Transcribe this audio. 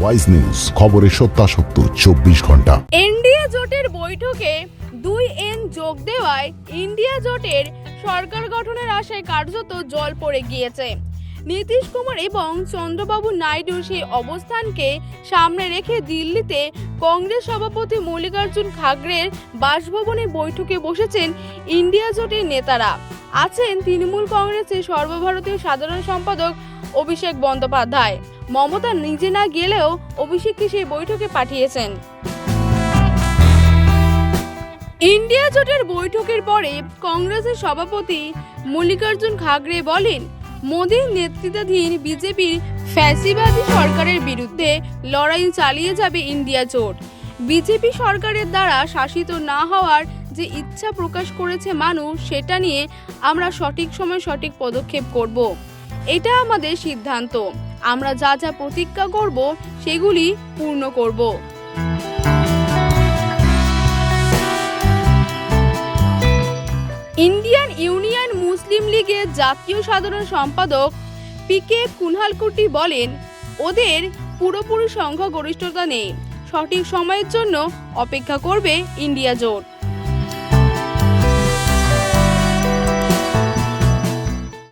Wise news, খবরের সত্যাসত্য 24 ঘন্টা। ইন্ডিয়া জোটের বৈঠকে 2N যোগ দেওয়ায় ইন্ডিয়া জোটের সরকার গঠনের আশায় কার্যত জল পড়ে গিয়েছে। নীতিশ কুমার এবং চন্দ্রবাবু নাইডুর সেই অবস্থানকে সামনে রেখে দিল্লিতে কংগ্রেস সভাপতি মল্লিকার্জুন খাড়গের বাসভবনে বৈঠকে বসেছেন ইন্ডিয়া জোটের নেতারা। আছেন তৃণমূল কংগ্রেসের সর্বভারতীয় সাধারণ সম্পাদক অভিষেক বন্দ্যোপাধ্যায়। মমতা নিজে না গেলেও অভিষেককে সেই বৈঠকে পাঠিয়েছেন। ইন্ডিয়া জোটের বৈঠকের পরে কংগ্রেসের সভাপতি মল্লিকার্জুন খাড়গে বলেন, মোদীর নেতৃত্বাধীন বিজেপির ফ্যাসিবাদী সরকারের বিরুদ্ধে লড়াই চালিয়ে যাবে ইন্ডিয়া জোট। বিজেপি সরকারের দ্বারা শাসিত না হওয়ার যে ইচ্ছা প্রকাশ করেছে মানুষ, সেটা নিয়ে আমরা সঠিক সময় সঠিক পদক্ষেপ করব। এটা আমাদের সিদ্ধান্ত। আমরা যা যা প্রতিজ্ঞা করব সেগুলি পূর্ণ করব। ইন্ডিয়ান ইউনিয়ন মুসলিম লীগের জাতীয় সাধারণ সম্পাদক পিকে কুনহালকুটি বলেন, ওদের পুরোপুরি সংখ্যাগরিষ্ঠতা নেই, সঠিক সময়ের জন্য অপেক্ষা করবে ইন্ডিয়া জোট।